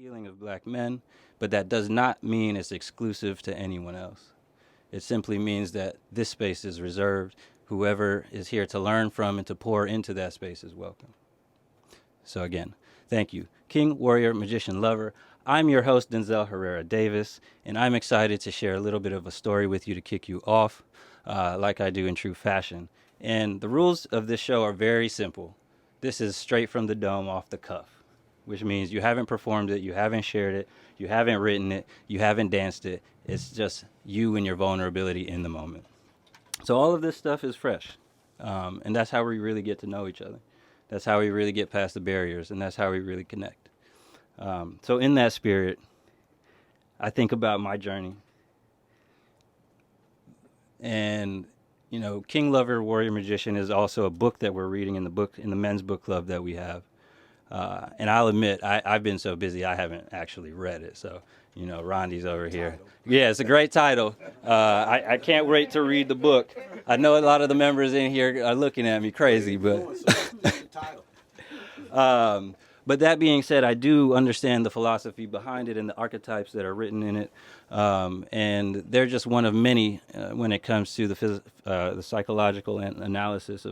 healing of black men, but that does not mean it's exclusive to anyone else. It simply means that this space is reserved. Whoever is here to learn from and to pour into that space is welcome. So again, thank you. King, warrior, magician, lover. I'm your host, Denzel Herrera-Davis, and I'm excited to share a little bit of a story with you to kick you off, like I do in true fashion. And the rules of this show are very simple. This is straight from the dome, off the cuff, which means you haven't performed it, you haven't shared it, you haven't written it, you haven't danced it. It's just you and your vulnerability in the moment. So all of this stuff is fresh, and that's how we really get to know each other. That's how we really get past the barriers, and that's how we really connect. So in that spirit, I think about my journey. And, you know, King, Lover, Warrior, Magician is also a book that we're reading in the men's book club that we have. And I'll admit, I've been so busy, I haven't actually read it. So, you know, Rondi's over here. Yeah, it's a great title. I can't wait to read the book. I know a lot of the members in here are looking at me crazy, but but that being said, I do understand the philosophy behind it and the archetypes that are written in it. And they're just one of many when it comes to the psychological analysis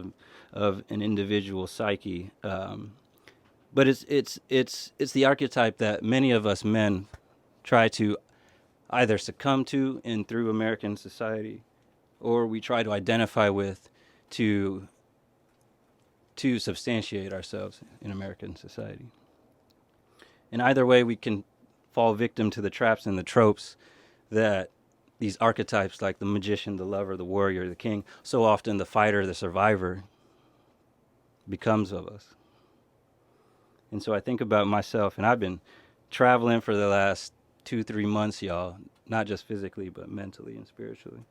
of an individual psyche. But it's the archetype that many of us men try to either succumb to in through American society, or we try to identify with to substantiate ourselves in American society. And either way, we can fall victim to the traps and the tropes that these archetypes, like the magician, the lover, the warrior, the king, so often the fighter, the survivor, becomes of us. And so I think about myself, and I've been traveling for the last 2-3 months, y'all, not just physically, but mentally and spiritually.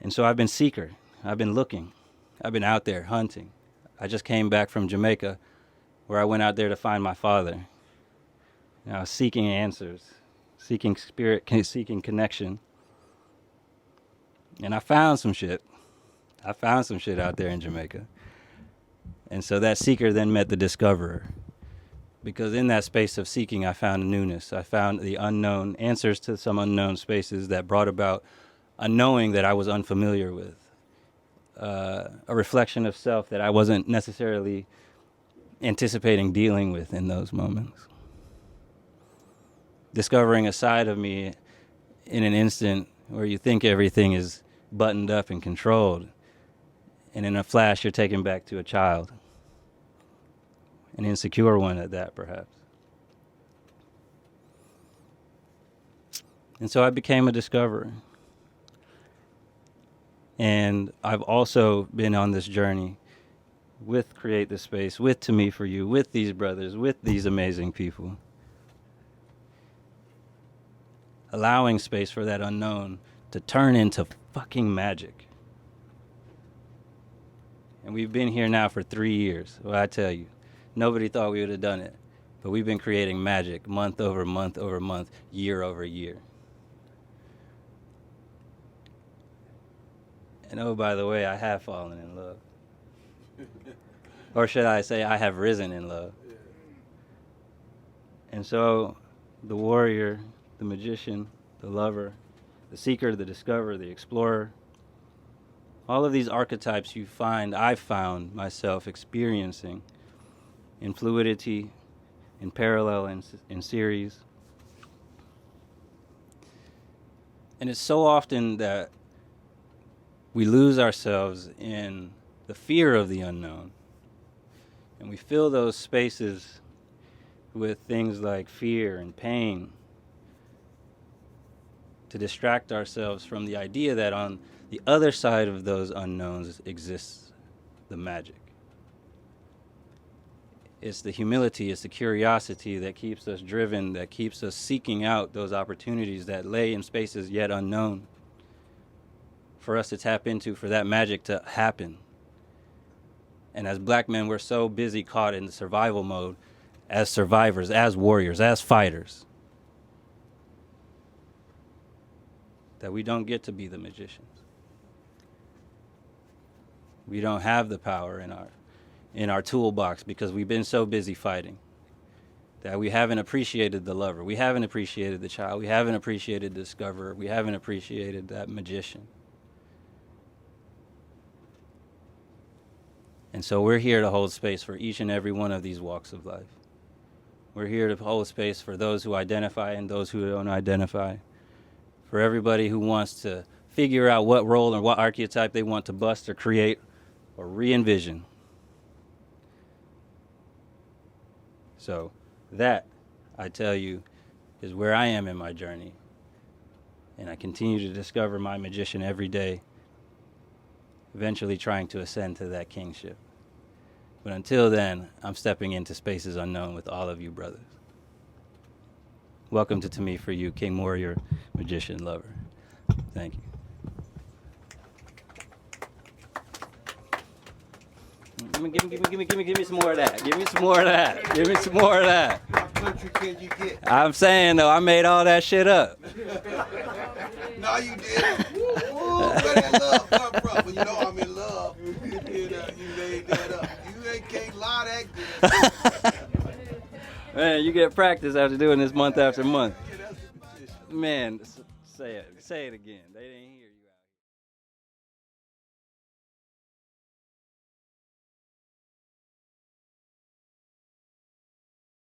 And so I've been seeker. I've been looking. I've been out there hunting. I just came back from Jamaica, where I went out there to find my father. And I was seeking answers, seeking spirit, seeking connection. And I found some shit. I found some shit out there in Jamaica. And so that seeker then met the discoverer. Because in that space of seeking, I found a newness. I found the unknown, answers to some unknown spaces that brought about a knowing that I was unfamiliar with. A reflection of self that I wasn't necessarily anticipating dealing with in those moments. Discovering a side of me in an instant where you think everything is buttoned up and controlled, and in a flash you're taken back to a child, an insecure one at that, perhaps. And so I became a discoverer. And I've also been on this journey with Create the Space, with To Me For You, with these brothers, with these amazing people. Allowing space for that unknown to turn into fucking magic. And we've been here now for 3 years. Well, I tell you, nobody thought we would have done it. But we've been creating magic month over month over month, year over year. And oh, by the way, I have fallen in love. Or should I say, I have risen in love. And so, the warrior, the magician, the lover, the seeker, the discoverer, the explorer, all of these archetypes I've found myself experiencing in fluidity, in parallel, in series. And it's so often that we lose ourselves in the fear of the unknown. And we fill those spaces with things like fear and pain to distract ourselves from the idea that on the other side of those unknowns exists the magic. It's the humility, it's the curiosity that keeps us driven, that keeps us seeking out those opportunities that lay in spaces yet unknown for us to tap into, for that magic to happen. And as black men, we're so busy caught in the survival mode as survivors, as warriors, as fighters, that we don't get to be the magicians. We don't have the power in our toolbox because we've been so busy fighting. that we haven't appreciated the lover, we haven't appreciated the child, we haven't appreciated the discoverer, we haven't appreciated that magician. And so we're here to hold space for each and every one of these walks of life. We're here to hold space for those who identify and those who don't identify, for everybody who wants to figure out what role and what archetype they want to bust or create or re-envision. So that, I tell you, is where I am in my journey. And I continue to discover my magician every day, eventually trying to ascend to that kingship. But until then, I'm stepping into spaces unknown with all of you brothers. Welcome to Me For You, King Warrior, Magician, Lover. Thank you. Give me some more of that. Give me some more of that. Give me some more of that. What country can you get? I'm saying, though, I made all that shit up. No, you didn't. Ooh, where that love come from? Well, you know I'm in love. You made that up. You can't lie that good. Man, you get practice after doing this month after month. Man, say it again. They didn't hear.